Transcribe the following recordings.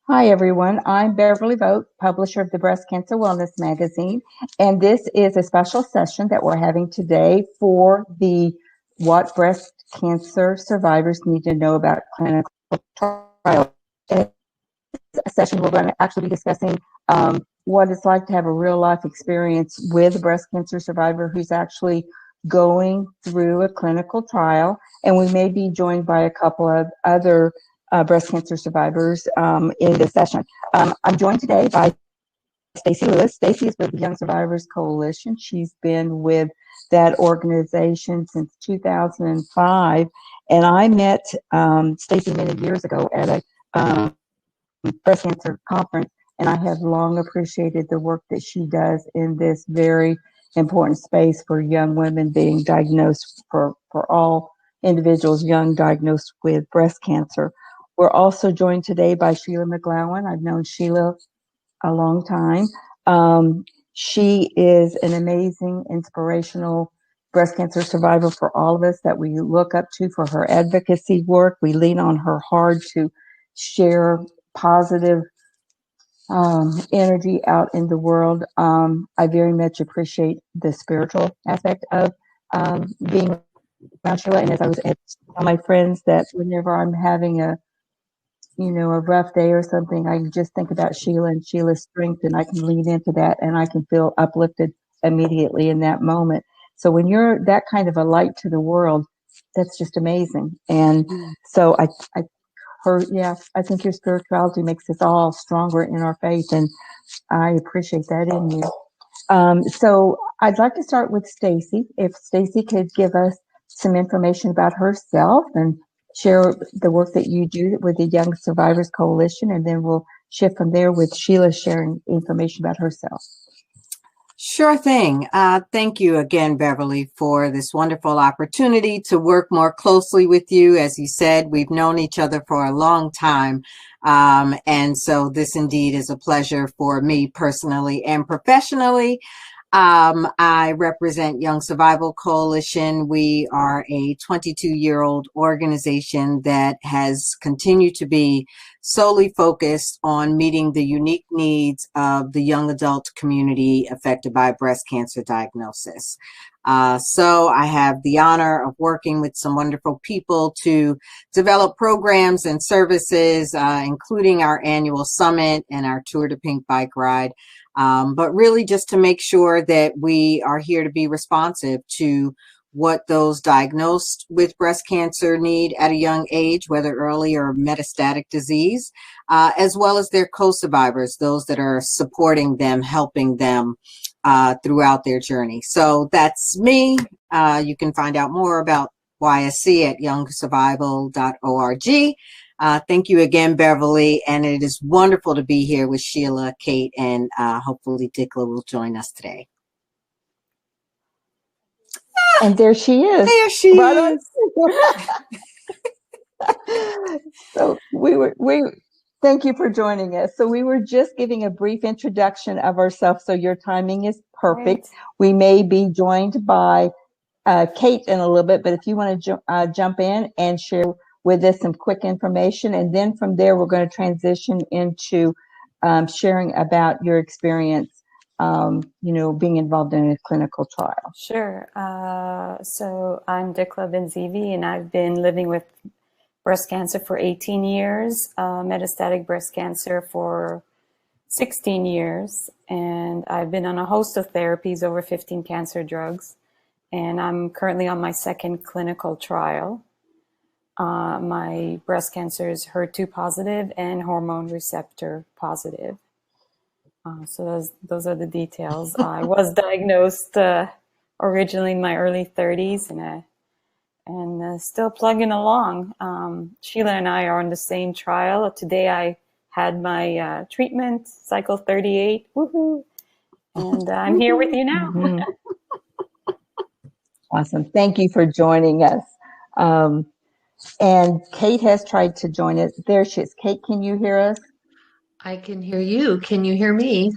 Hi, everyone. I'm Beverly Vogt, publisher of the Breast Cancer Wellness Magazine, and this is a special session that we're having today for the What Breast Cancer Survivors Need to Know About Clinical Trial. It's a session we're going to actually be discussing what it's like to have a real life experience with a breast cancer survivor who's actually going through a clinical trial, and we may be joined by a couple of other breast cancer survivors in this session. I'm joined today by Stacy Lewis. Stacy is with the Young Survivors Coalition. She's been with that organization since 2005, and I met Stacy many years ago at a breast cancer conference, and I have long appreciated the work that she does in this very important space for young women being diagnosed, for all individuals young diagnosed with breast cancer. We're also joined today by Sheila McGlown. I've known Sheila a long time. She is an amazing, inspirational breast cancer survivor for all of us that we look up to for her advocacy work. We lean on her hard to share positive energy out in the world. I very much appreciate the spiritual aspect of being around Sheila. And as I was at my friends, that whenever I'm having a rough day or something, I just think about Sheila and Sheila's strength, and I can lean into that, and I can feel uplifted immediately in that moment. So when you're that kind of a light to the world, that's just amazing. And so I think your spirituality makes us all stronger in our faith, and I appreciate that in you. So I'd like to start with Stacy. If Stacy could give us some information about herself and share the work that you do with the Young Survivors Coalition, and then we'll shift from there with Sheila sharing information about herself. Sure thing. Thank you again, Beverly, for this wonderful opportunity to work more closely with you. As you said, we've known each other for a long time. And so this indeed is a pleasure for me personally and professionally. I represent Young Survival Coalition. We are a 22-year-old organization that has continued to be solely focused on meeting the unique needs of the young adult community affected by breast cancer diagnosis. So I have the honor of working with some wonderful people to develop programs and services, including our annual summit and our Tour de Pink bike ride. But really just to make sure that we are here to be responsive to what those diagnosed with breast cancer need at a young age, whether early or metastatic disease, as well as their co-survivors, those that are supporting them, helping them throughout their journey. So that's me. You can find out more about YSC at youngsurvival.org. Thank you again, Beverly, and it is wonderful to be here with Sheila, Cate, and hopefully Dikla will join us today. And there she is. There she is. So thank you for joining us. So we were just giving a brief introduction of ourselves, so your timing is perfect. Right. We may be joined by Cate in a little bit, but if you want to jump in and share with us some quick information, and then from there we're going to transition into sharing about your experience being involved in a clinical trial. Sure. So I'm Dikla Benzeevi, and I've been living with breast cancer for 18 years, metastatic breast cancer for 16 years, and I've been on a host of therapies, over 15 cancer drugs, and I'm currently on my second clinical trial. My breast cancer is HER2 positive and hormone receptor positive. So those are the details. I was diagnosed originally in my early 30s, and still plugging along. Sheila and I are on the same trial. Today I had my treatment, cycle 38, woohoo! And I'm here with you now. Mm-hmm. Awesome. Thank you for joining us. And Cate has tried to join us. There she is. Cate, can you hear us? I can hear you. Can you hear me?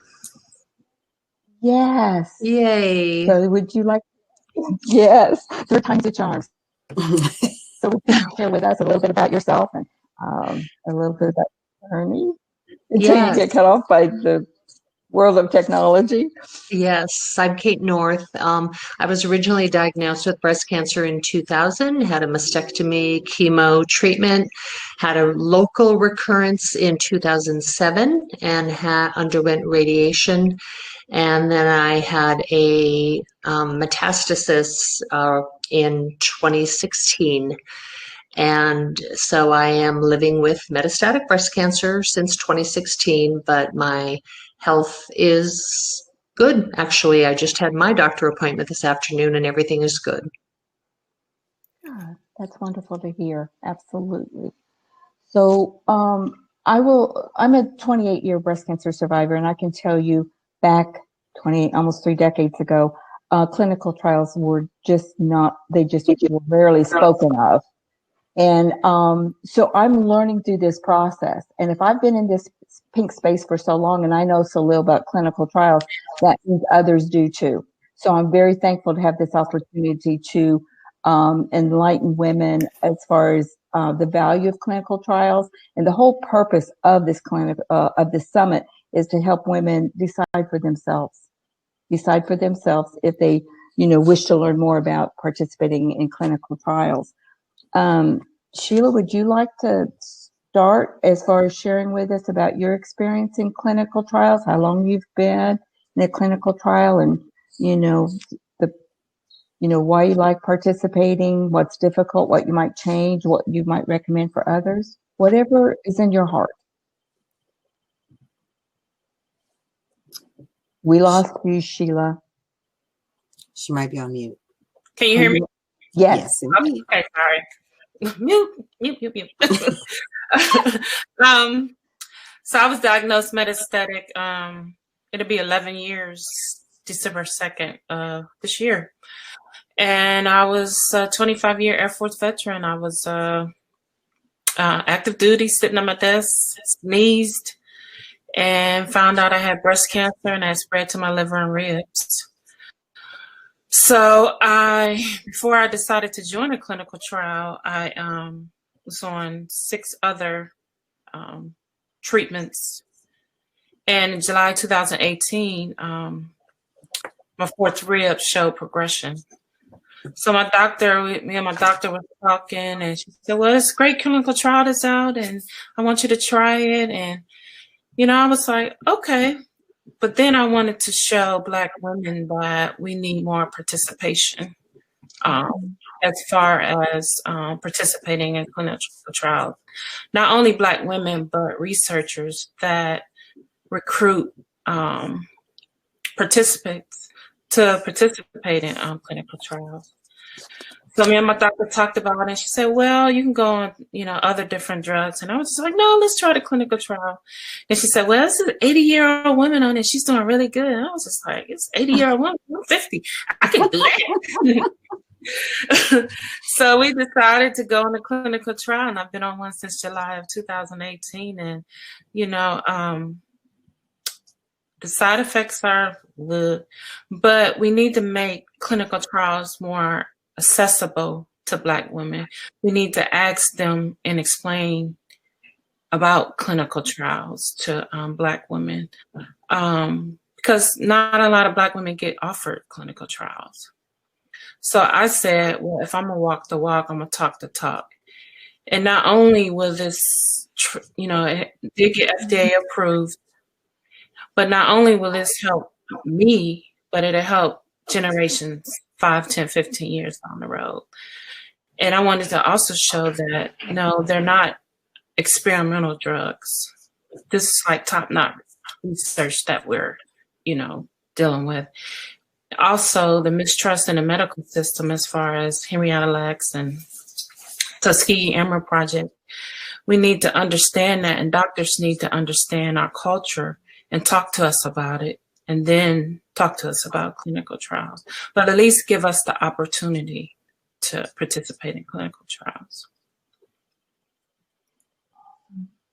Yes. Yay. So would you like? Yes. There are times of charms. So would you share with us a little bit about yourself and a little bit about your journey? until you Yes. get cut off by the world of technology. Yes, I'm Cate North. I was originally diagnosed with breast cancer in 2000, had a mastectomy, chemo treatment, had a local recurrence in 2007, and underwent radiation. And then I had a metastasis in 2016. And so I am living with metastatic breast cancer since 2016, but my health is good. Actually, I just had my doctor appointment this afternoon and everything is good. Yeah, that's wonderful to hear. Absolutely. So I'm a 28-year breast cancer survivor, and I can tell you back 20, almost 3 decades ago, clinical trials were just not, they just were rarely spoken of. And so I'm learning through this process. And if I've been in this pink space for so long and I know so little about clinical trials, that means others do too. So I'm very thankful to have this opportunity to enlighten women as far as the value of clinical trials. And the whole purpose of this summit is to help women decide for themselves if they, wish to learn more about participating in clinical trials. Sheila, would you like to start as far as sharing with us about your experience in clinical trials, how long you've been in a clinical trial, and why you like participating, what's difficult, what you might change, what you might recommend for others, whatever is in your heart. We lost you, Sheila. She might be on mute. Can you hear me? Yes. Indeed. Okay, sorry. Mute. So I was diagnosed metastatic. It'll be 11 years, December 2nd of this year. And I was a 25-year Air Force veteran. I was active duty, sitting at my desk, sneezed, and found out I had breast cancer, and that spread to my liver and ribs. So before I decided to join a clinical trial, I was on 6 other treatments. And in July 2018, my 4th rib showed progression. So me and my doctor was talking, and she said, well, it's a great clinical trial that's out, and I want you to try it. And, I was like, okay. But then I wanted to show Black women that we need more participation as far as participating in clinical trials. Not only Black women, but researchers that recruit participants to participate in clinical trials. So me and my doctor talked about it, and she said, well, you can go on, other different drugs. And I was just like, no, let's try the clinical trial. And she said, well, this is an 80-year-old woman on it. She's doing really good. And I was just like, it's 80-year-old woman. I'm 50. I can do that. So we decided to go on a clinical trial, and I've been on one since July of 2018. And, the side effects are good, but we need to make clinical trials more accessible to Black women. We need to ask them and explain about clinical trials to Black women, because not a lot of Black women get offered clinical trials. So I said, well, if I'm gonna walk the walk, I'm gonna talk the talk. And not only will this, it did get FDA approved, but not only will this help me, but it'll help generations 5, 10, 15 years down the road. And I wanted to also show that, no, they're not experimental drugs. This is like top-notch research that we're, dealing with. Also, the mistrust in the medical system as far as Henrietta Lacks and Tuskegee Amory Project. We need to understand that, and doctors need to understand our culture and talk to us about it, and then talk to us about clinical trials, but at least give us the opportunity to participate in clinical trials.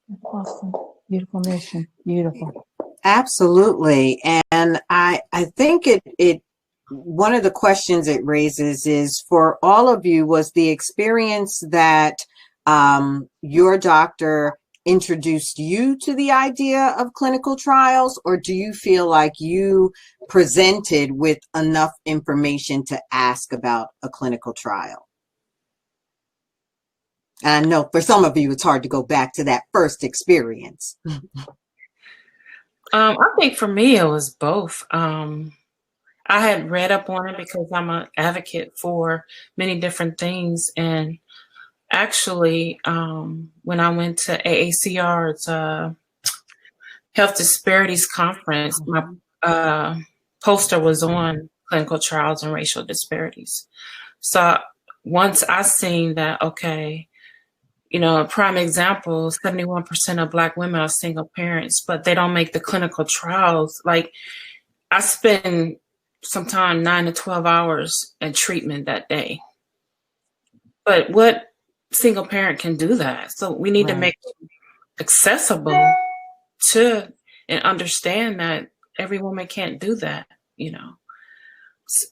That's awesome. Beautiful mission. Beautiful. Absolutely. And I think it one of the questions it raises is, for all of you, was the experience that your doctor introduced you to the idea of clinical trials, or do you feel like you presented with enough information to ask about a clinical trial? And I know for some of you, it's hard to go back to that first experience. I think for me, it was both. I had read up on it because I'm an advocate for many different things. And actually, when I went to AACR's Health Disparities Conference, my poster was on clinical trials and racial disparities. So once I seen that, okay, you know, a prime example, 71% of Black women are single parents, but they don't make the clinical trials. Like, I spend sometimes 9 to 12 hours in treatment that day. But what single parent can do that? So we need to make it accessible to and understand that every woman can't do that, you know.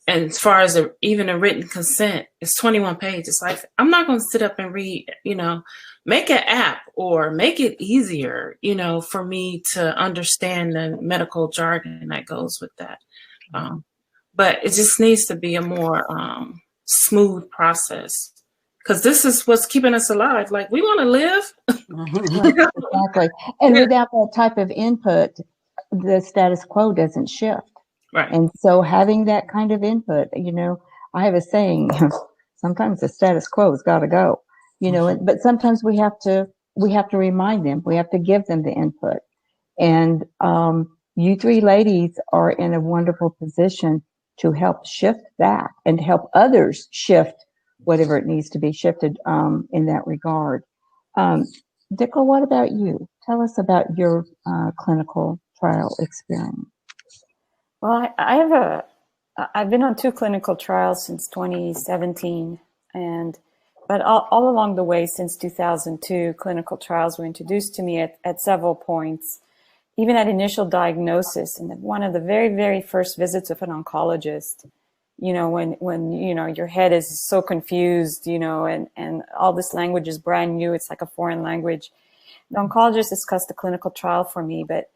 And as far as even a written consent, it's 21 pages. Like, I'm not going to sit up and read, you know, make an app or make it easier, you know, for me to understand the medical jargon that goes with that. But it just needs to be a more smooth process, because this is what's keeping us alive. Like, we want to live. Exactly. And without that type of input, the status quo doesn't shift. Right. And so having that kind of input, you know, I have a saying, sometimes the status quo has got to go, you know, but sometimes we have to remind them, we have to give them the input. And you three ladies are in a wonderful position to help shift that and help others shift whatever it needs to be shifted in that regard. Dikla, what about you? Tell us about your clinical trial experience. Well, I've been on 2 clinical trials since 2017, but all along the way since 2002, clinical trials were introduced to me at several points, even at initial diagnosis, and one of the very, very first visits with an oncologist. You know, when you know your head is so confused, you know, and all this language is brand new, it's like a foreign language. The oncologist discussed the clinical trial for me, but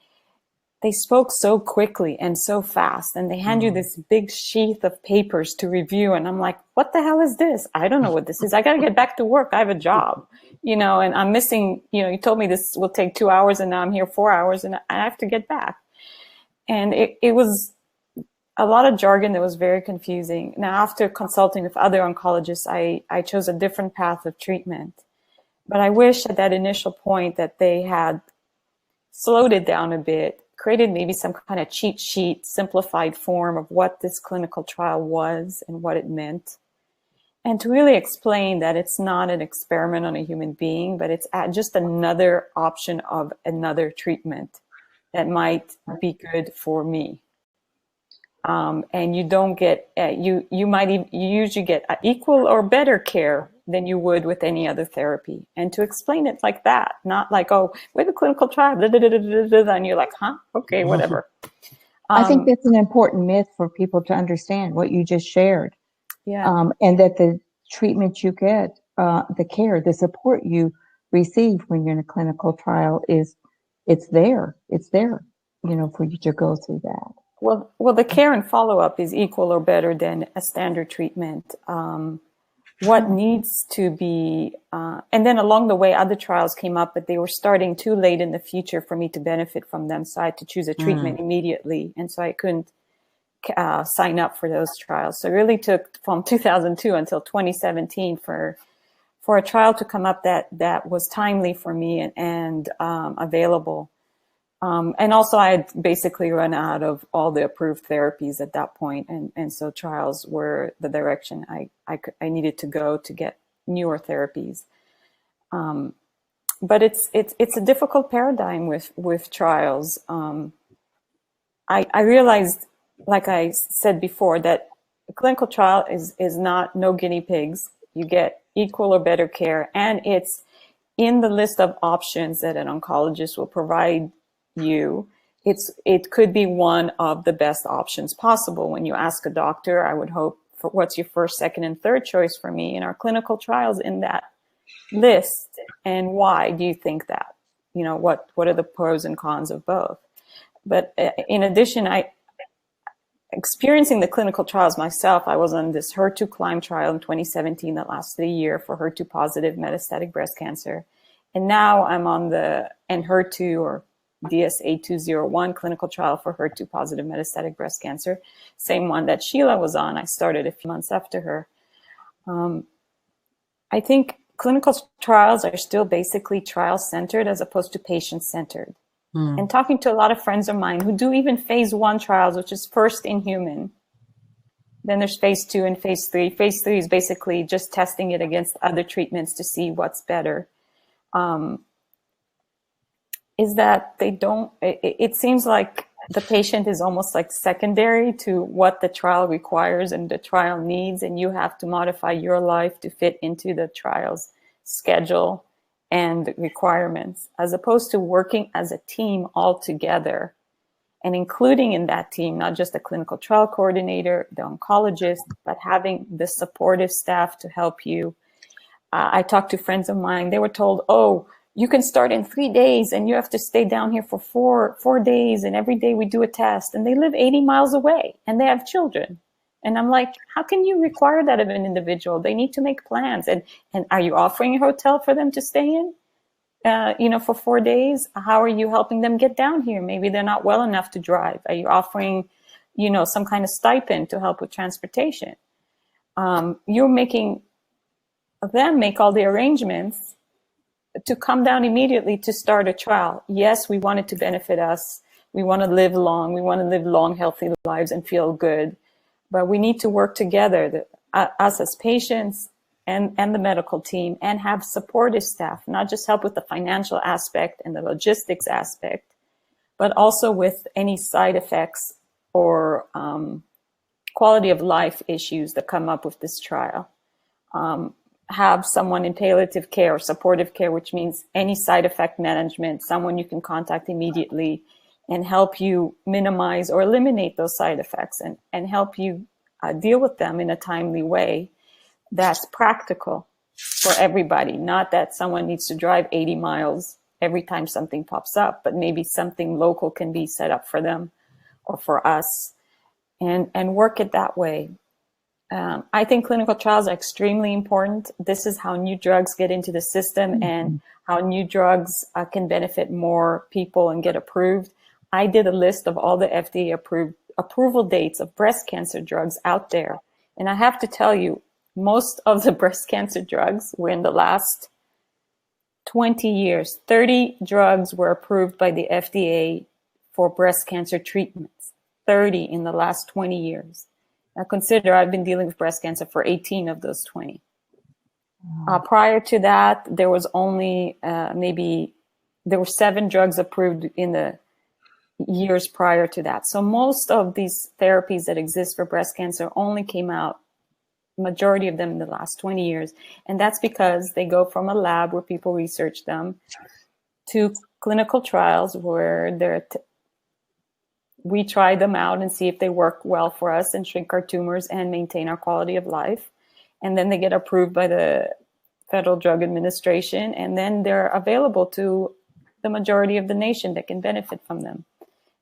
they spoke so quickly and so fast, and they hand you this big sheath of papers to review. And I'm like, what the hell is this? I don't know what this is. I got to get back to work. I have a job, you know, and I'm missing, you know, you told me this will take 2 hours and now I'm here 4 hours and I have to get back. And it was a lot of jargon that was very confusing. Now, after consulting with other oncologists, I chose a different path of treatment. But I wish at that initial point that they had slowed it down a bit, created maybe some kind of cheat sheet, simplified form of what this clinical trial was and what it meant. And to really explain that it's not an experiment on a human being, but it's just another option of another treatment that might be good for me. And you don't get, you usually get equal or better care than you would with any other therapy. And to explain it like that, not like, oh, we're the clinical trial, and you're like, huh, okay, whatever. I think that's an important myth for people to understand what you just shared. Yeah. And that the treatment you get, the care, the support you receive when you're in a clinical trial it's there, you know, for you to go through that. Well, the care and follow-up is equal or better than a standard treatment. What needs to be, and then along the way, other trials came up, but they were starting too late in the future for me to benefit from them. So I had to choose a treatment immediately. And so I couldn't sign up for those trials. So it really took from 2002 until 2017 for a trial to come up that was timely for me and available. And also I had basically run out of all the approved therapies at that point. And so trials were the direction I needed to go to get newer therapies. But it's a difficult paradigm with trials. I realized, like I said before, that a clinical trial is not no guinea pigs. You get equal or better care, and it's in the list of options that an oncologist will provide you. It could be one of the best options possible. When you ask a doctor, I would hope, for what's your first, second, and third choice for me in our clinical trials in that list, and why do you think that? what are the pros and cons of both. But in addition, experiencing the clinical trials myself, I was on this HER2 CLIMB trial in 2017 that lasted a year for HER2 positive metastatic breast cancer. And now I'm on the ENHERTU or DS8201 clinical trial for HER2 positive metastatic breast cancer, same one that Sheila was on. I started a few months after her. I think clinical trials are still basically trial-centered as opposed to patient-centered. And talking to a lot of friends of mine who do even phase 1 trials, which is first in human. Then there's phase 2 and phase 3. Phase 3 is basically just testing it against other treatments to see what's better. Is that they don't, it seems like the patient is almost like secondary to what the trial requires and the trial needs, and you have to modify your life to fit into the trial's schedule and requirements, as opposed to working as a team all together and including in that team, not just the clinical trial coordinator, the oncologist, but having the supportive staff to help you. I talked to friends of mine, they were told, oh, you can start in 3 days and you have to stay down here for four days, and every day we do a test, and they live 80 miles away and they have children. And I'm like, how can you require that of an individual? They need to make plans. And are you offering a hotel for them to stay in, for 4 days? How are you helping them get down here? Maybe they're not well enough to drive. Are you offering, some kind of stipend to help with transportation? You're making them make all the arrangements to come down immediately to start a trial. Yes, we want it to benefit us. We want to live long. We want to live long, healthy lives and feel good. But we need to work together, us as patients and the medical team, and have supportive staff, not just help with the financial aspect and the logistics aspect, but also with any side effects or quality of life issues that come up with this trial. Have someone in palliative care or supportive care, which means any side effect management, someone you can contact immediately and help you minimize or eliminate those side effects and help you deal with them in a timely way that's practical for everybody. Not that someone needs to drive 80 miles every time something pops up, but maybe something local can be set up for them or for us, and work it that way. I think clinical trials are extremely important. This is how new drugs get into the system and how new drugs can benefit more people and get approved. I did a list of all the FDA approval dates of breast cancer drugs out there. And I have to tell you, most of the breast cancer drugs were in the last 20 years. 30 drugs were approved by the FDA for breast cancer treatments. 30 in the last 20 years. Now consider I've been dealing with breast cancer for 18 of those 20. Prior to that, there was only there were 7 drugs approved in the years prior to that. So most of these therapies that exist for breast cancer only came out, majority of them in the last 20 years. And that's because they go from a lab where people research them to clinical trials where we try them out and see if they work well for us and shrink our tumors and maintain our quality of life. And then they get approved by the Federal Drug Administration, and then they're available to the majority of the nation that can benefit from them.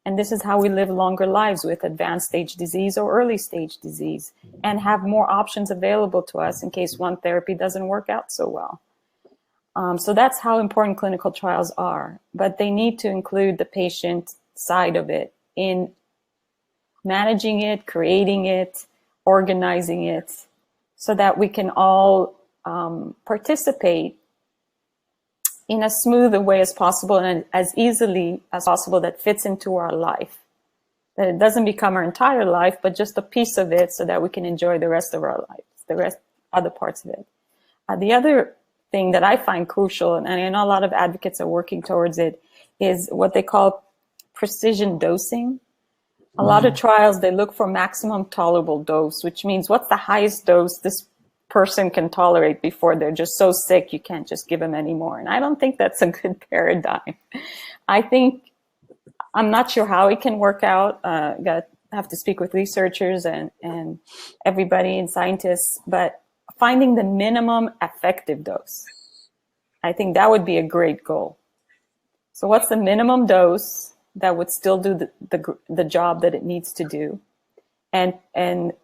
And this is how we live longer lives with advanced stage disease or early stage disease, and have more options available to us in case one therapy doesn't work out so well. So that's how important clinical trials are, but they need to include the patient side of it in managing it, creating it, organizing it, so that we can all participate in as smooth a way as possible and as easily as possible that fits into our life. That it doesn't become our entire life, but just a piece of it so that we can enjoy the rest of our lives, other parts of it. The other thing that I find crucial, and I know a lot of advocates are working towards it, is what they call precision dosing. A lot of trials, they look for maximum tolerable dose, which means what's the highest dose this person can tolerate before they're just so sick you can't just give them any more. And I don't think that's a good paradigm. I'm not sure how it can work out. Have to speak with researchers and everybody and scientists, but finding the minimum effective dose, I think that would be a great goal. So what's the minimum dose that would still do the job that it needs to do, and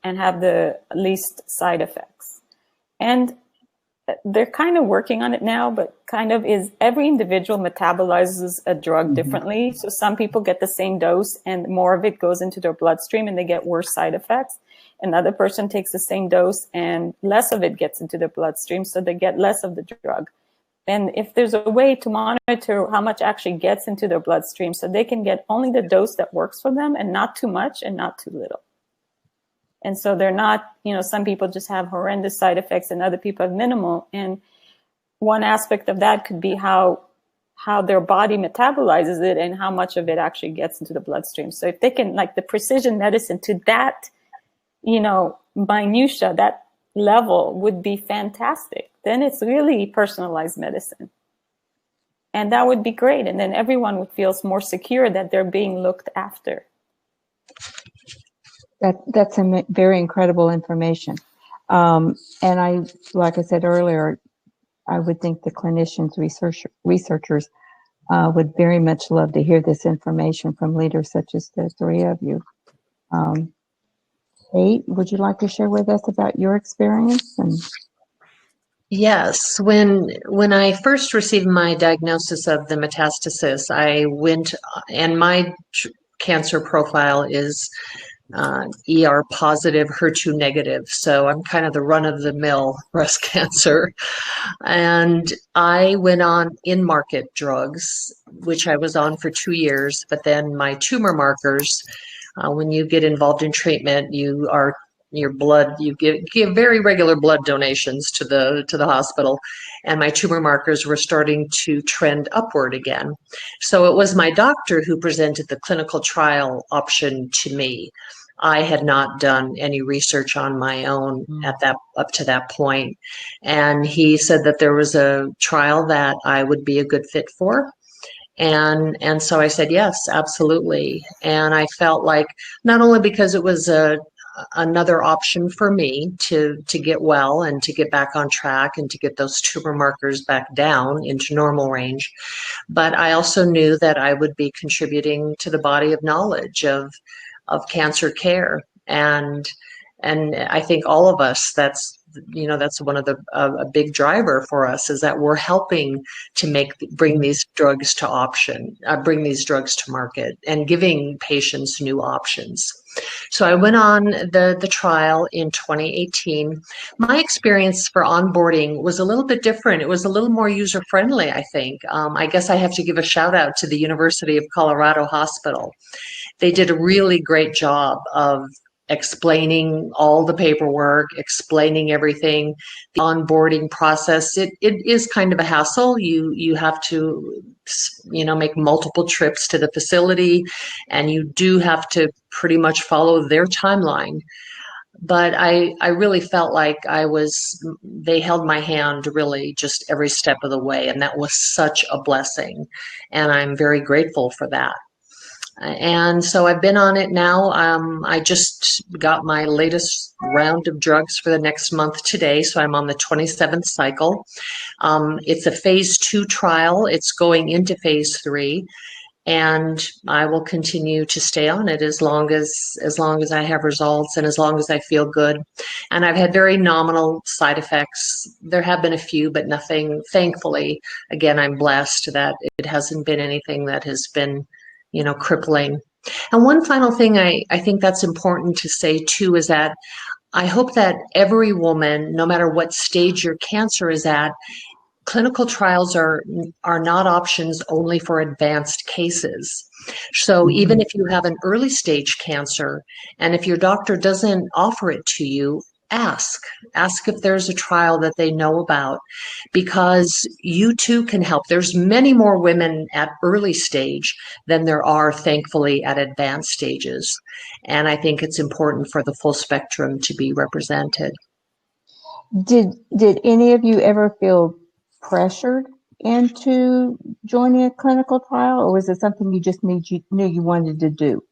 have the least side effects? And they're kind of working on it now, but kind of is every individual metabolizes a drug differently. So some people get the same dose and more of it goes into their bloodstream and they get worse side effects. Another person takes the same dose and less of it gets into their bloodstream, so they get less of the drug. And if there's a way to monitor how much actually gets into their bloodstream, so they can get only the dose that works for them and not too much and not too little. And so they're not, some people just have horrendous side effects and other people have minimal. And one aspect of that could be how their body metabolizes it and how much of it actually gets into the bloodstream. So if they can, like the precision medicine to that, minutia, that level would be fantastic. Then it's really personalized medicine. And that would be great. And then everyone would feel more secure that they're being looked after. That's very incredible information. And like I said earlier, I would think the clinicians, researchers would very much love to hear this information from leaders such as the three of you. Cate, would you like to share with us about your experience? Yes, when I first received my diagnosis of the metastasis, I went, and my cancer profile is ER positive, HER2 negative. So I'm kind of the run-of-the-mill breast cancer. And I went on in-market drugs, which I was on for 2 years. But then my tumor markers, when you get involved in treatment, you give very regular blood donations to the hospital, and my tumor markers were starting to trend upward again. So it was my doctor who presented the clinical trial option to me. I had not done any research on my own up to that point, and he said that there was a trial that I would be a good fit for. And so I said yes, absolutely. And I felt like, not only because it was another option for me to get well and to get back on track and to get those tumor markers back down into normal range, but I also knew that I would be contributing to the body of knowledge of cancer care. And I think all of us, that's one of a big driver for us, is that we're helping to bring these drugs to market and giving patients new options. So I went on the trial in 2018. My experience for onboarding was a little bit different. It was a little more user-friendly, I think. I guess I have to give a shout out to the University of Colorado Hospital. They did a really great job of explaining all the paperwork, explaining everything. The onboarding process, it is kind of a hassle. You have to, make multiple trips to the facility, and you do have to pretty much follow their timeline. But I really felt like they held my hand really just every step of the way, and that was such a blessing. And I'm very grateful for that. And so I've been on it now. I just got my latest round of drugs for the next month today, so I'm on the 27th cycle. It's a phase 2 trial. It's going into phase 3, and I will continue to stay on it as long as I have results and as long as I feel good. And I've had very nominal side effects. There have been a few, but nothing. Thankfully, again, I'm blessed that it hasn't been anything that has been crippling. And one final thing I think that's important to say too is that I hope that every woman, no matter what stage your cancer is at, clinical trials are not options only for advanced cases. So even if you have an early stage cancer, and if your doctor doesn't offer it to you, ask if there's a trial that they know about, because you too can help. There's many more women at early stage than there are, thankfully, at advanced stages. And I think it's important for the full spectrum to be represented. Did any of you ever feel pressured into joining a clinical trial, or was it something you just knew you wanted to do?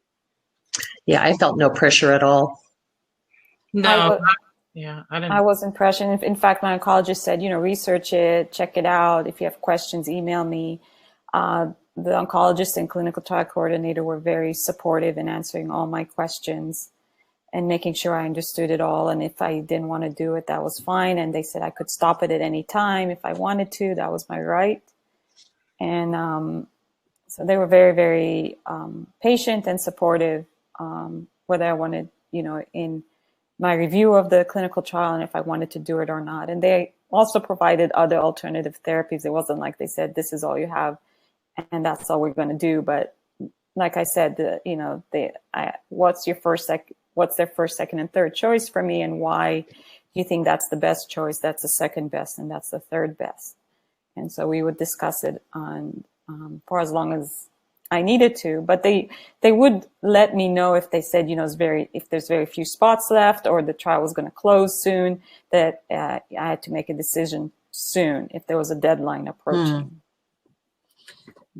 Yeah, I felt no pressure at all. No. I wasn't pressured. In fact, my oncologist said, research it, check it out. If you have questions, email me. the oncologist and clinical trial coordinator were very supportive in answering all my questions and making sure I understood it all. And if I didn't want to do it, that was fine. And they said I could stop it at any time if I wanted to. That was my right. And so they were very, very patient and supportive, whether I wanted, in my review of the clinical trial and if I wanted to do it or not. And they also provided other alternative therapies. It wasn't like they said, this is all you have and that's all we're going to do. But like I said, what's their first, second, and third choice for me, and why you think that's the best choice, that's the second best, and that's the third best. And so we would discuss it on for as long as I needed to. But they would let me know if they said, if there's very few spots left or the trial was going to close soon, that I had to make a decision soon if there was a deadline approaching.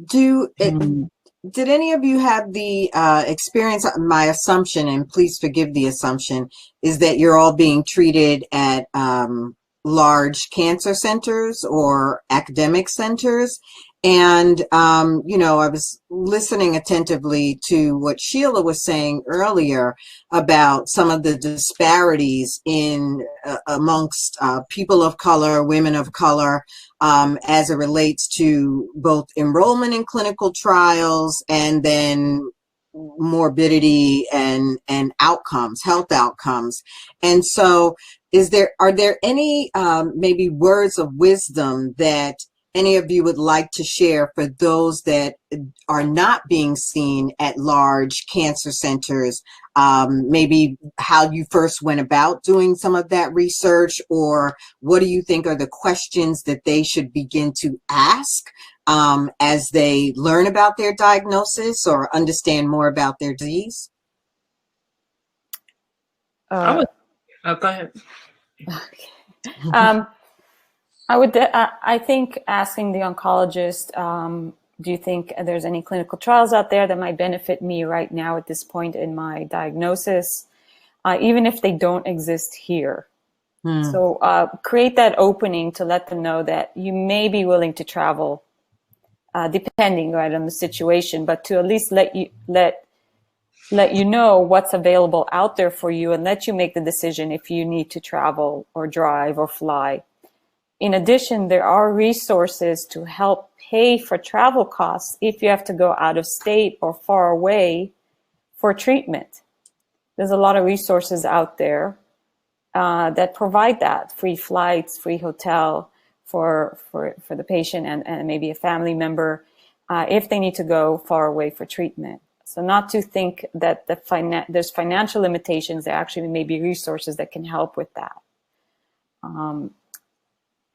Did any of you have the experience? My assumption, and please forgive the assumption, is that you're all being treated at large cancer centers or academic centers. And, I was listening attentively to what Sheila was saying earlier about some of the disparities in amongst people of color, women of color, as it relates to both enrollment in clinical trials and then morbidity and outcomes, health outcomes. And so are there any maybe words of wisdom that any of you would like to share for those that are not being seen at large cancer centers? Maybe how you first went about doing some of that research, or what do you think are the questions that they should begin to ask as they learn about their diagnosis or understand more about their disease? Go ahead. Okay. I think asking the oncologist, do you think there's any clinical trials out there that might benefit me right now at this point in my diagnosis, even if they don't exist here? So create that opening to let them know that you may be willing to travel, depending on the situation, but to at least let you know what's available out there for you and let you make the decision if you need to travel or drive or fly. In addition, there are resources to help pay for travel costs if you have to go out of state or far away for treatment. There's a lot of resources out there that provide that: free flights, free hotel for the patient and maybe a family member if they need to go far away for treatment. So not to think that there's financial limitations. There actually may be resources that can help with that.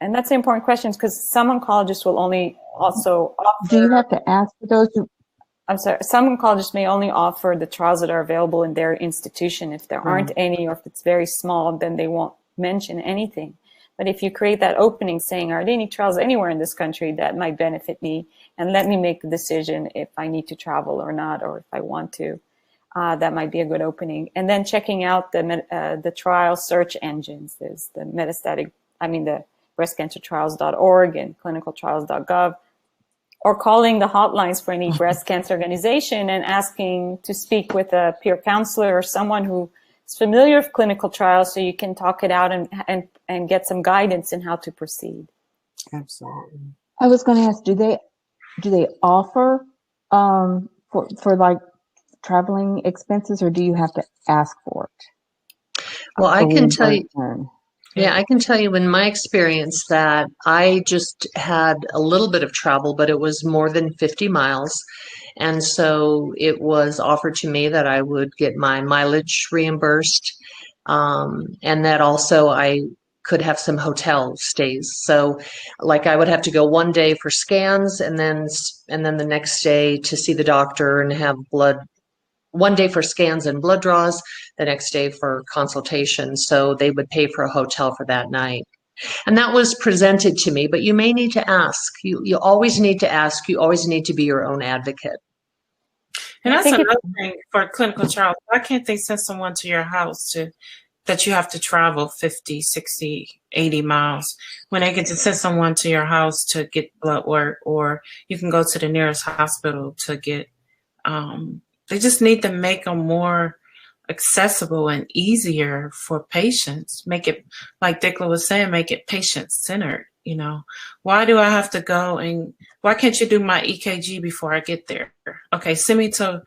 And that's an important question because some oncologists will only also offer... Do you have to ask for those? I'm sorry. Some oncologists may only offer the trials that are available in their institution. If there aren't any, or if it's very small, then they won't mention anything. But if you create that opening saying, are there any trials anywhere in this country that might benefit me? And let me make the decision if I need to travel or not, or if I want to. That might be a good opening. And then checking out the trial search engines. There's the the breastcancertrials.org and clinicaltrials.gov, or calling the hotlines for any breast cancer organization and asking to speak with a peer counselor or someone who's familiar with clinical trials so you can talk it out and get some guidance in how to proceed. Absolutely. I was going to ask, do they offer for like traveling expenses, or do you have to ask for it? Well, I can tell you. Yeah, I can tell you in my experience that I just had a little bit of travel, but it was more than 50 miles. And so it was offered to me that I would get my mileage reimbursed, and that also I could have some hotel stays. So like I would have to go one day for scans and then the next day to see the doctor and have blood. One day for scans and blood draws, the next day for consultation. So they would pay for a hotel for that night. And that was presented to me, but you may need to ask. You always need to ask. You always need to be your own advocate. And that's another thing for clinical trials. Why can't they send someone to your house to that you have to travel 50, 60, 80 miles when they can just send someone to your house to get blood work, or you can go to the nearest hospital to get, they just need to make them more accessible and easier for patients. Make it, like Dikla was saying, make it patient-centered, you know. Why do I have to go and, why can't you do my EKG before I get there? Okay, send me to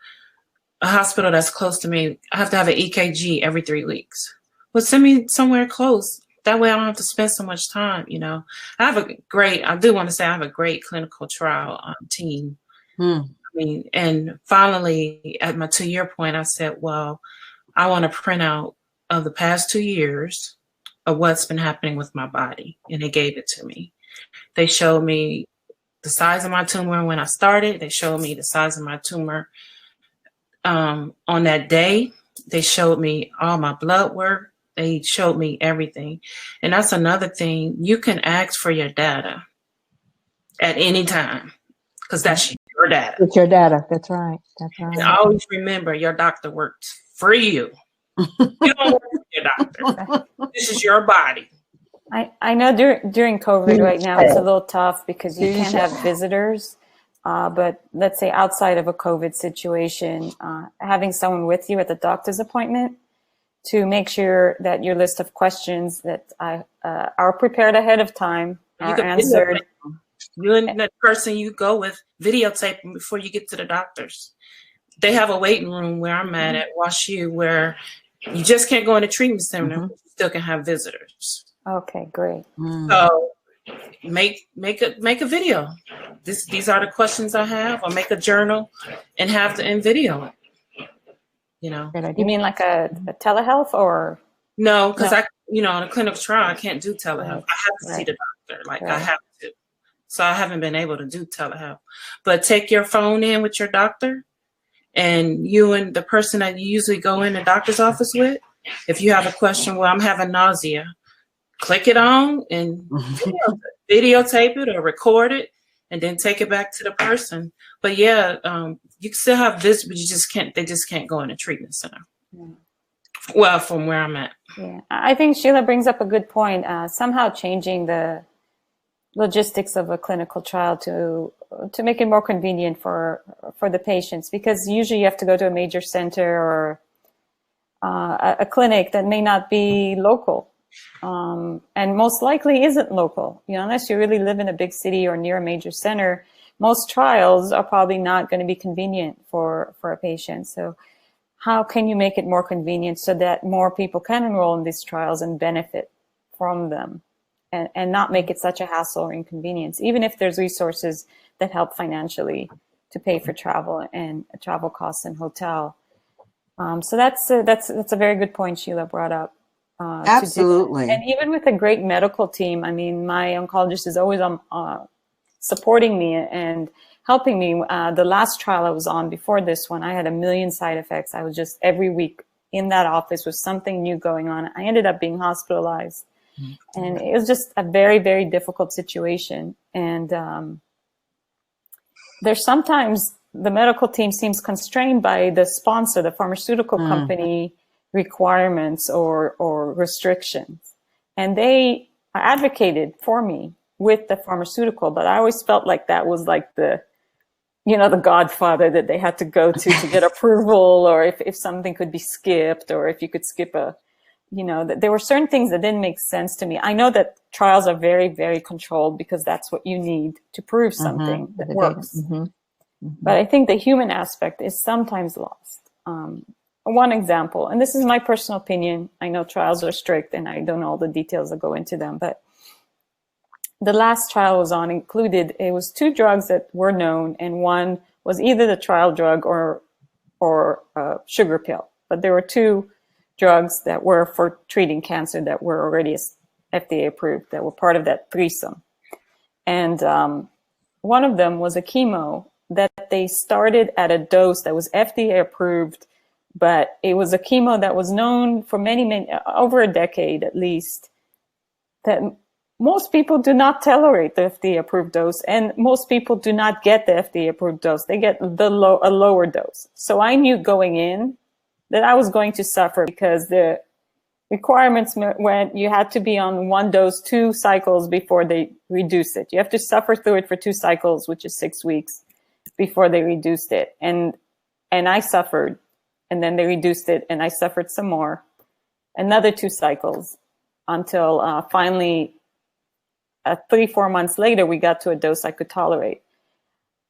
a hospital that's close to me. I have to have an EKG every 3 weeks. Well, send me somewhere close. That way I don't have to spend so much time, you know. I do want to say I have a great clinical trial team. I mean, and finally at my 2-year point, I said, well, I want a printout of the past 2 years of what's been happening with my body. And they gave it to me. They showed me the size of my tumor when I started. They showed me the size of my tumor on that day. They showed me all my blood work. They showed me everything. And that's another thing. You can ask for your data at any time because that's your data. It's your data. That's right. That's right. And always remember, your doctor works for you. You don't work for your doctor. This is your body. I know during COVID right now, it's a little tough because you can't have visitors. But let's say outside of a COVID situation, having someone with you at the doctor's appointment to make sure that your list of questions that are prepared ahead of time are answered. You and that person you go with, videotape them before you get to the doctors. They have a waiting room where I'm at WashU where you just can't go in the treatment center, but you still can have visitors. Okay, great. So make a video. These are the questions I have, or make a journal and have and video it. You know. You mean like a telehealth or? No, because in a clinical trial, I can't do telehealth. I have to see the doctor. I have to. So I haven't been able to do telehealth. But take your phone in with your doctor, and you and the person that you usually go in the doctor's office with, if you have a question, well, I'm having nausea, click it on and videotape it or record it, and then take it back to the person. But yeah, you can still have this, but they just can't go in a treatment center. Yeah. Well, from where I'm at. Yeah, I think Sheila brings up a good point. Somehow changing the logistics of a clinical trial to make it more convenient for the patients, because usually you have to go to a major center or a clinic that may not be local. And most likely isn't local, unless you really live in a big city or near a major center. Most trials are probably not going to be convenient for a patient. So how can you make it more convenient so that more people can enroll in these trials and benefit from them, and not make it such a hassle or inconvenience, even if there's resources that help financially to pay for travel and travel costs and hotel. So that's a very good point Sheila brought up. Absolutely. And even with a great medical team, I mean, my oncologist is always supporting me and helping me. The last trial I was on before this one, I had 1 million side effects. I was just every week in that office with something new going on. I ended up being hospitalized. And it was just a very, very difficult situation. And there's sometimes the medical team seems constrained by the sponsor, the pharmaceutical company requirements or restrictions. And they advocated for me with the pharmaceutical, but I always felt like that was like the godfather that they had to go to get approval, or if something could be skipped, or if you could skip there were certain things that didn't make sense to me. I know that trials are very, very controlled because that's what you need to prove something that works. But I think the human aspect is sometimes lost. One example, and this is my personal opinion, I know trials are strict and I don't know all the details that go into them, but the last trial I was on it was 2 drugs that were known, and one was either the trial drug or a sugar pill. But there were 2 drugs that were for treating cancer that were already FDA approved, that were part of that threesome. And one of them was a chemo that they started at a dose that was FDA approved, but it was a chemo that was known for many, over a decade at least, that most people do not tolerate the FDA approved dose, and most people do not get the FDA approved dose. They get a lower dose. So I knew going in that I was going to suffer because the requirements when you had to be on one dose 2 cycles before they reduce it. You have to suffer through it for 2 cycles, which is 6 weeks, before they reduced it. And I suffered, and then they reduced it, and I suffered some more, another 2 cycles, until finally 3-4 months later, we got to a dose I could tolerate.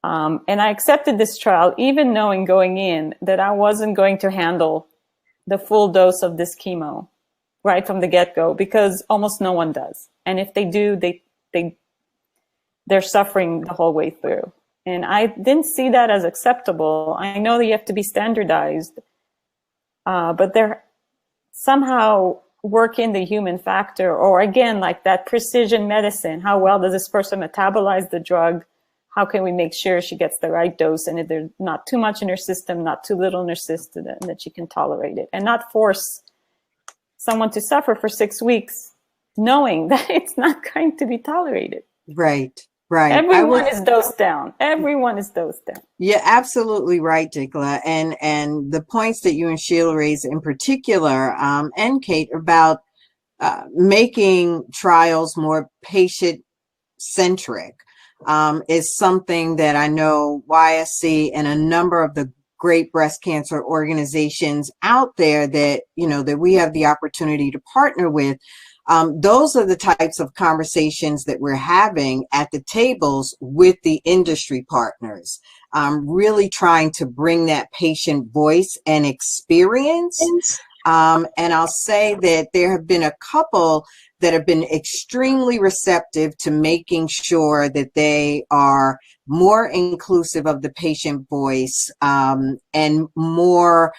And I accepted this trial, even knowing going in that I wasn't going to handle the full dose of this chemo right from the get-go, because almost no one does. And if they do, they're suffering the whole way through. And I didn't see that as acceptable. I know that you have to be standardized, but they're somehow work in the human factor, or again, like that precision medicine. How well does this person metabolize the drug? How can we make sure she gets the right dose, and if there's not too much in her system, not too little in her system, and that she can tolerate it, and not force someone to suffer for 6 weeks knowing that it's not going to be tolerated. Right. Right. Everyone is dosed down. Everyone is dosed down. You're absolutely right, Dikla. And the points that you and Sheila raised in particular, and Cate, about making trials more patient-centric is something that I know YSC and a number of the great breast cancer organizations out there that, that we have the opportunity to partner with. Those are the types of conversations that we're having at the tables with the industry partners, really trying to bring that patient voice and experience. And I'll say that there have been a couple that have been extremely receptive to making sure that they are more inclusive of the patient voice, and more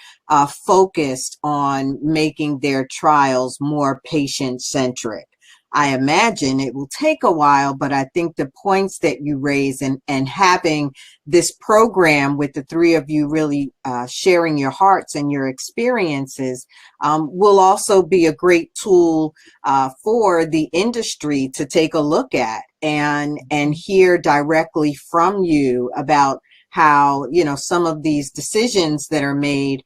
focused on making their trials more patient-centric. I imagine it will take a while, but I think the points that you raise and having this program with the three of you really sharing your hearts and your experiences will also be a great tool for the industry to take a look at and hear directly from you about how, some of these decisions that are made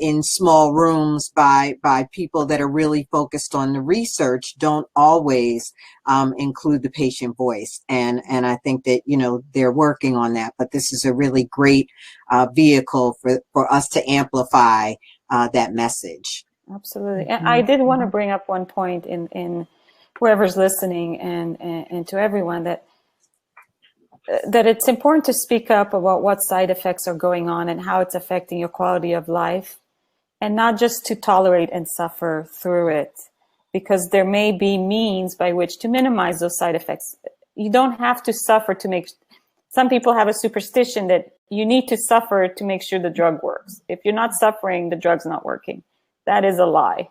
in small rooms by people that are really focused on the research don't always include the patient voice. And I think that, they're working on that, but this is a really great vehicle for us to amplify that message. Absolutely. And I did want to bring up one point in whoever's listening and to everyone, that it's important to speak up about what side effects are going on and how it's affecting your quality of life, and not just to tolerate and suffer through it, because there may be means by which to minimize those side effects. You don't have to suffer to make, some people have a superstition that you need to suffer to make sure the drug works. If you're not suffering, the drug's not working. That is a lie.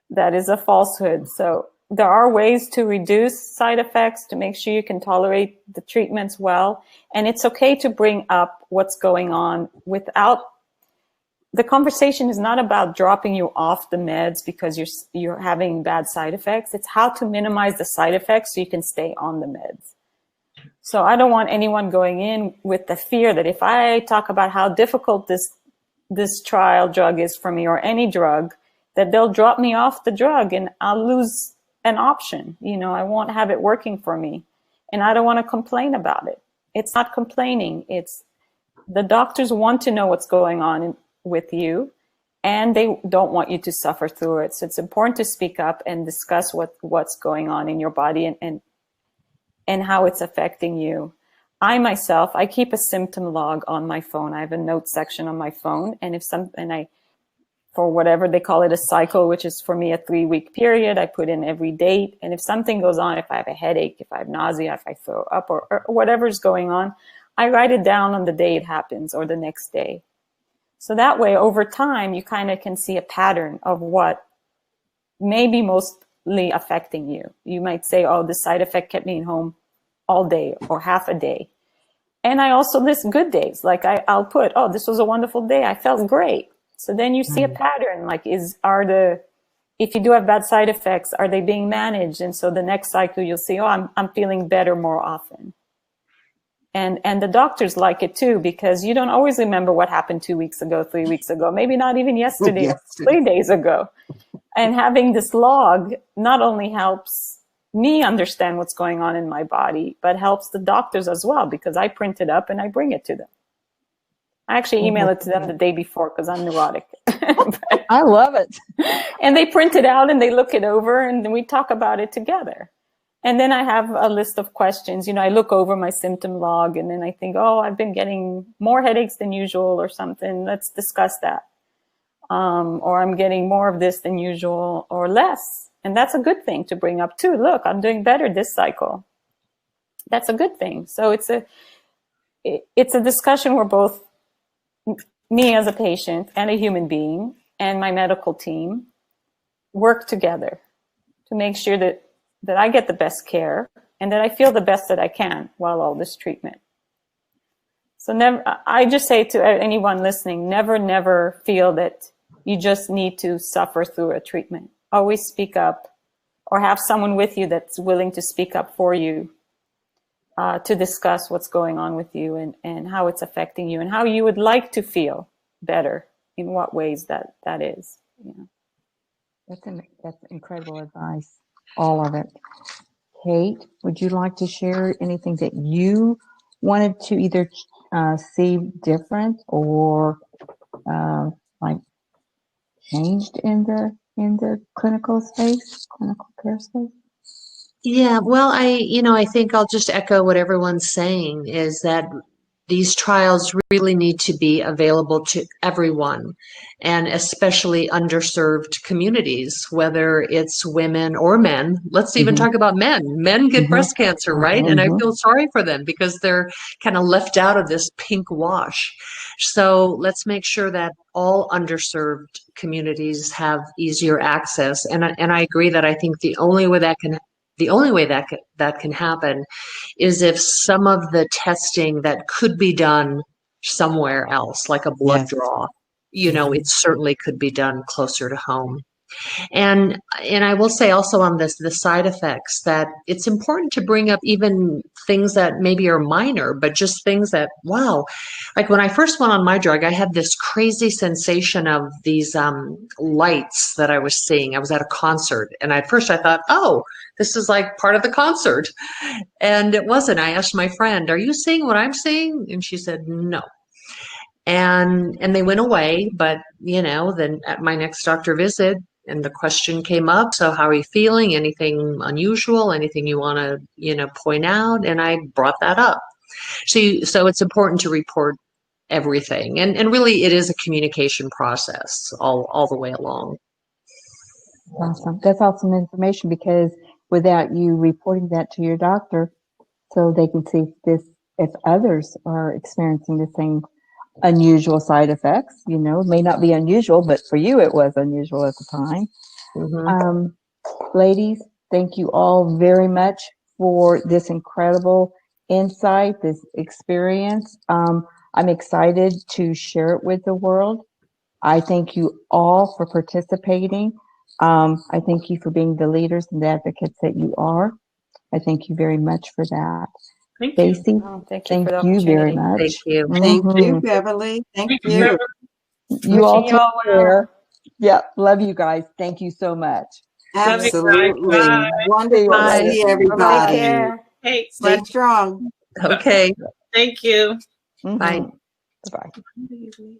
That is a falsehood. So there are ways to reduce side effects, to make sure you can tolerate the treatments well. And it's okay to bring up what's going on without, the conversation is not about dropping you off the meds because you're having bad side effects. It's how to minimize the side effects so you can stay on the meds. So I don't want anyone going in with the fear that if I talk about how difficult this trial drug is for me, or any drug, that they'll drop me off the drug and I'll lose an option. I won't have it working for me, and I don't want to complain about it. It's not complaining. It's the doctors want to know what's going on with you, and they don't want you to suffer through it. So it's important to speak up and discuss what's going on in your body and how it's affecting you. I keep a symptom log on my phone. I have a note section on my phone, and for whatever they call it, a cycle, which is for me a 3-week period, I put in every date. And if something goes on, if I have a headache, if I have nausea, if I throw up, or whatever's going on, I write it down on the day it happens or the next day. So that way, over time, you kind of can see a pattern of what may be mostly affecting you. You might say, oh, the side effect kept me home all day or half a day. And I also list good days. Like I'll put, oh, this was a wonderful day. I felt great. So then you see a pattern, like if you do have bad side effects, are they being managed? And so the next cycle you'll see, oh, I'm feeling better more often. And the doctors like it too, because you don't always remember what happened 2 weeks ago, 3 weeks ago, maybe not even yesterday. Or 3 days ago. And having this log not only helps me understand what's going on in my body, but helps the doctors as well, because I print it up and I bring it to them. I actually email it to them the day before because I'm neurotic. I love it. And they print it out and they look it over and then we talk about it together. And then I have a list of questions. You know, I look over my symptom log and then I think, oh, I've been getting more headaches than usual or something. Let's discuss that. Or I'm getting more of this than usual or less. And that's a good thing to bring up too. Look, I'm doing better this cycle. That's a good thing. So it's a discussion where both me as a patient and a human being and my medical team work together to make sure that I get the best care and that I feel the best that I can while all this treatment. So I just say to anyone listening, never feel that you just need to suffer through a treatment. Always speak up or have someone with you that's willing to speak up for you, to discuss what's going on with you and how it's affecting you and how you would like to feel better, in what ways that is. Yeah. That's incredible advice, all of it. Kate, would you like to share anything that you wanted to either see different or like changed in the clinical care space? Yeah, well, I think I'll just echo what everyone's saying, is that these trials really need to be available to everyone, and especially underserved communities, whether it's women or men. Let's even talk about men. Men get breast cancer, right? And I feel sorry for them because they're kind of left out of this pink wash. So let's make sure that all underserved communities have easier access. And I agree that I think the only way that can happen is if some of the testing that could be done somewhere else, like a blood draw, it certainly could be done closer to home. And I will say also on the side effects, that it's important to bring up even things that maybe are minor, but just things that, wow, like when I first went on my drug, I had this crazy sensation of these lights that I was seeing. I was at a concert, and at first I thought, oh, this is like part of the concert. And it wasn't. I asked my friend, are you seeing what I'm seeing? And she said, no. And they went away, but then at my next doctor visit, and the question came up, so how are you feeling? Anything unusual? Anything you want to, point out? And I brought that up. So it's important to report everything. And really it is a communication process all the way along. Awesome. That's awesome information, because without you reporting that to your doctor so they can see if others are experiencing the same unusual side effects, it may not be unusual, but for you it was unusual at the time. Ladies, thank you all very much for this incredible insight, this experience. I'm excited to share it with the world. I thank you all for participating. I thank you for being the leaders and the advocates that you are. I thank you very much for that. Thank Stacey, you. Thank you for the you very opportunity. much. Thank you. Thank you, Beverly. Thank you. Beverly. You all Wishing take you all well. care. Yeah, love you guys. Thank you so much. Love you guys. Absolutely. Bye. Wonderful to Bye. see Take everybody. care. Hey, Stay strong. Okay. thank you. Bye. Bye-bye. Bye.